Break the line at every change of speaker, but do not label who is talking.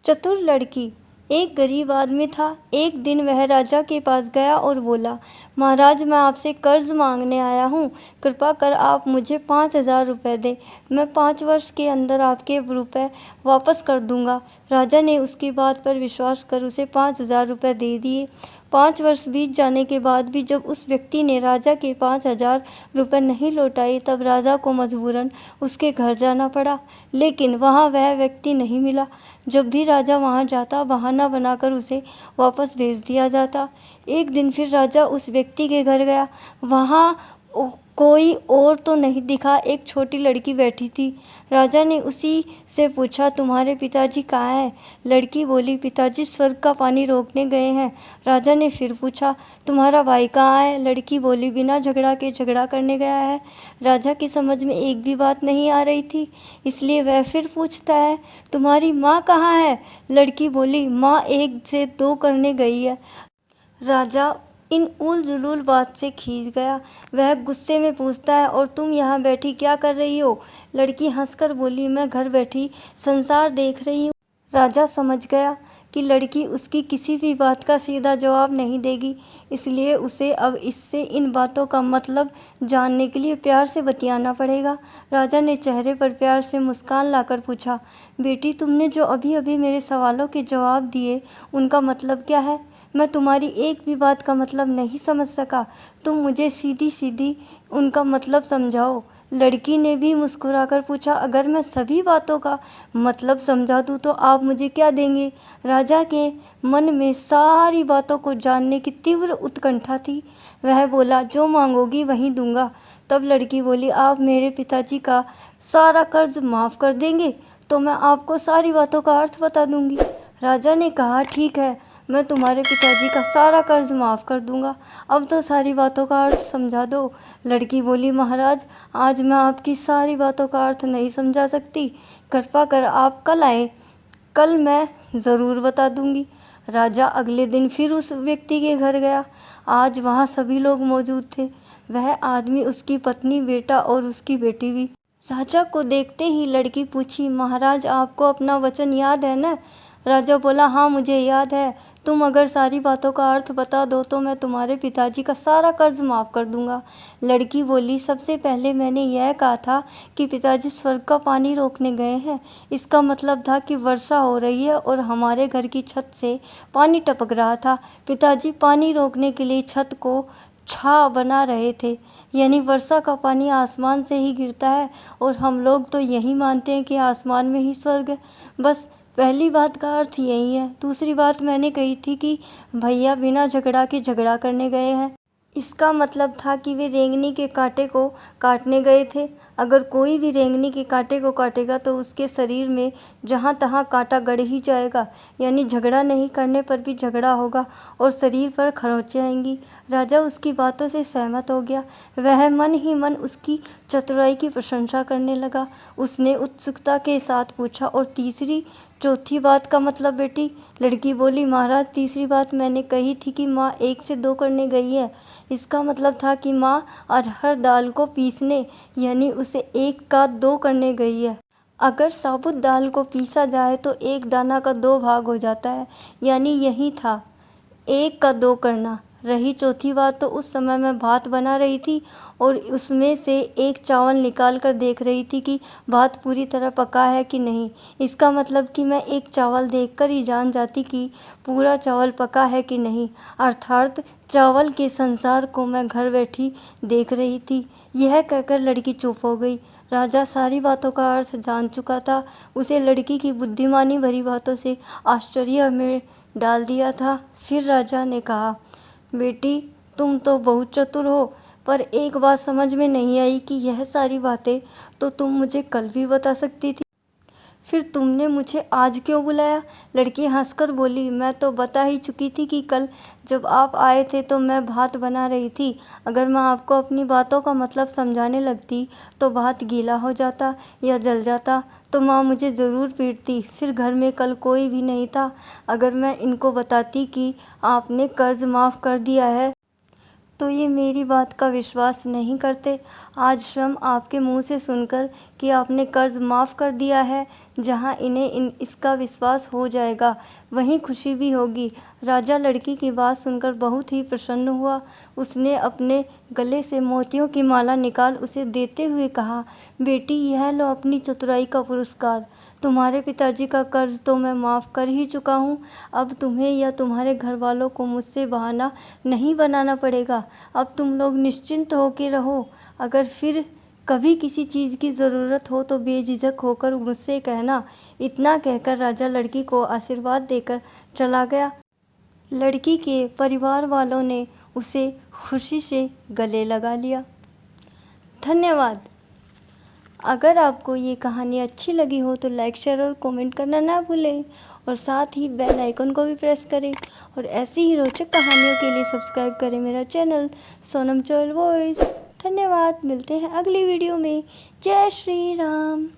चतुर लड़की। एक गरीब आदमी था। एक दिन वह राजा के पास गया और बोला, महाराज, मैं आपसे कर्ज मांगने आया हूँ। कृपा कर आप मुझे 5,000 रुपये दें। मैं 5 वर्ष के अंदर आपके रुपए वापस कर दूंगा। राजा ने उसकी बात पर विश्वास कर उसे 5,000 रुपये दे दिए। 5 वर्ष बीत जाने के बाद भी जब उस व्यक्ति ने राजा के 5,000 रुपये नहीं लौटाए, तब राजा को मजबूरन उसके घर जाना पड़ा। लेकिन वहाँ वह व्यक्ति नहीं मिला। जब भी राजा वहाँ जाता, बहाना बनाकर उसे वापस भेज दिया जाता। एक दिन फिर राजा उस व्यक्ति के घर गया। वहाँ कोई और तो नहीं दिखा, एक छोटी लड़की बैठी थी। राजा ने उसी से पूछा, तुम्हारे पिताजी कहाँ हैं? लड़की बोली, पिताजी स्वर्ग का पानी रोकने गए हैं। राजा ने फिर पूछा, तुम्हारा भाई कहाँ है? लड़की बोली, बिना झगड़ा के झगड़ा करने गया है। राजा की समझ में एक भी बात नहीं आ रही थी, इसलिए वह फिर पूछता है, तुम्हारी माँ कहाँ है? लड़की बोली, माँ 1 से 2 करने गई है। राजा इन उल जुलूल बात से खींच गया। वह गुस्से में पूछता है, और तुम यहाँ बैठी क्या कर रही हो? लड़की हंसकर बोली, मैं घर बैठी संसार देख रही हूँ। राजा समझ गया कि लड़की उसकी किसी भी बात का सीधा जवाब नहीं देगी, इसलिए उसे अब इससे इन बातों का मतलब जानने के लिए प्यार से बतियाना पड़ेगा। राजा ने चेहरे पर प्यार से मुस्कान लाकर पूछा, बेटी, तुमने जो अभी अभी मेरे सवालों के जवाब दिए, उनका मतलब क्या है? मैं तुम्हारी एक भी बात का मतलब नहीं समझ सका। तुम मुझे सीधी सीधी उनका मतलब समझाओ। लड़की ने भी मुस्कुराकर पूछा, अगर मैं सभी बातों का मतलब समझा दूँ तो आप मुझे क्या देंगे? राजा के मन में सारी बातों को जानने की तीव्र उत्कंठा थी। वह बोला, जो मांगोगी वही दूंगा। तब लड़की बोली, आप मेरे पिताजी का सारा कर्ज माफ़ कर देंगे तो मैं आपको सारी बातों का अर्थ बता दूंगी। राजा ने कहा, ठीक है, मैं तुम्हारे पिताजी का सारा कर्ज माफ़ कर दूंगा। अब तो सारी बातों का अर्थ समझा दो। लड़की बोली, महाराज, आज मैं आपकी सारी बातों का अर्थ नहीं समझा सकती। कृपा कर आप कल आए, कल मैं ज़रूर बता दूंगी। राजा अगले दिन फिर उस व्यक्ति के घर गया। आज वहाँ सभी लोग मौजूद थे। वह आदमी, उसकी पत्नी, बेटा और उसकी बेटी भी। राजा को देखते ही लड़की पूछी, महाराज, आपको अपना वचन याद है ना? राजा बोला, हाँ, मुझे याद है। तुम अगर सारी बातों का अर्थ बता दो तो मैं तुम्हारे पिताजी का सारा कर्ज माफ़ कर दूंगा। लड़की बोली, सबसे पहले मैंने यह कहा था कि पिताजी स्वर्ग का पानी रोकने गए हैं। इसका मतलब था कि वर्षा हो रही है और हमारे घर की छत से पानी टपक रहा था। पिताजी पानी रोकने के लिए छत को छा बना रहे थे, यानी वर्षा का पानी आसमान से ही गिरता है, और हम लोग तो यही मानते हैं कि आसमान में ही स्वर्ग है। बस पहली बात का अर्थ यही है। दूसरी बात मैंने कही थी कि भैया बिना झगड़ा के झगड़ा करने गए हैं। इसका मतलब था कि वे रेंगनी के कांटे को काटने गए थे। अगर कोई भी रेंगनी के कांटे को काटेगा तो उसके शरीर में जहाँ तहाँ कांटा गड़ ही जाएगा, यानी झगड़ा नहीं करने पर भी झगड़ा होगा और शरीर पर खरोंचें आएंगी। राजा उसकी बातों से सहमत हो गया। वह मन ही मन उसकी चतुराई की प्रशंसा करने लगा। उसने उत्सुकता के साथ पूछा, और तीसरी चौथी बात का मतलब बेटी? लड़की बोली, महाराज, तीसरी बात मैंने कही थी कि माँ 1 से 2 करने गई है। इसका मतलब था कि माँ अरहर दाल को पीसने, यानी उसे 1 का 2 करने गई है। अगर साबुत दाल को पीसा जाए तो 1 दाना का 2 भाग हो जाता है, यानी यही था 1 का 2 करना। रही चौथी बात, तो उस समय मैं भात बना रही थी और उसमें से एक चावल निकाल कर देख रही थी कि भात पूरी तरह पका है कि नहीं। इसका मतलब कि मैं एक चावल देखकर ही जान जाती कि पूरा चावल पका है कि नहीं, अर्थात चावल के संसार को मैं घर बैठी देख रही थी। यह कहकर लड़की चुप हो गई। राजा सारी बातों का अर्थ जान चुका था। उसे लड़की की बुद्धिमानी भरी बातों से आश्चर्य में डाल दिया था। फिर राजा ने कहा, बेटी, तुम तो बहुत चतुर हो, पर एक बात समझ में नहीं आई कि यह सारी बातें तो तुम मुझे कल भी बता सकती थी, फिर तुमने मुझे आज क्यों बुलाया? लड़की हंसकर बोली, मैं तो बता ही चुकी थी कि कल जब आप आए थे तो मैं भात बना रही थी। अगर मैं आपको अपनी बातों का मतलब समझाने लगती तो भात गीला हो जाता या जल जाता तो माँ मुझे ज़रूर पीटती। फिर घर में कल कोई भी नहीं था। अगर मैं इनको बताती कि आपने कर्ज माफ़ कर दिया है तो ये मेरी बात का विश्वास नहीं करते। आज शर्म आपके मुंह से सुनकर कि आपने कर्ज माफ़ कर दिया है। जहाँ इन्हें इसका विश्वास हो जाएगा वहीं खुशी भी होगी। राजा लड़की की बात सुनकर बहुत ही प्रसन्न हुआ। उसने अपने गले से मोतियों की माला निकाल उसे देते हुए कहा, बेटी यह लो अपनी चतुराई का पुरस्कार। तुम्हारे पिताजी का कर्ज तो मैं माफ़ कर ही चुका हूँ। अब तुम्हें या तुम्हारे घर वालों को मुझसे बहाना नहीं बनाना पड़ेगा। अब तुम लोग निश्चिंत होकर रहो। अगर फिर कभी किसी चीज़ की ज़रूरत हो तो बेझिझक होकर मुझसे कहना। इतना कहकर राजा लड़की को आशीर्वाद देकर चला गया। लड़की के परिवार वालों ने उसे खुशी से गले लगा लिया। धन्यवाद। अगर आपको ये कहानी अच्छी लगी हो तो लाइक, शेयर और कमेंट करना ना भूलें और साथ ही बेल आइकन को भी प्रेस करें और ऐसी ही रोचक कहानियों के लिए सब्सक्राइब करें मेरा चैनल सोनम चहल वॉइस। धन्यवाद। मिलते हैं अगली वीडियो में। जय श्री राम।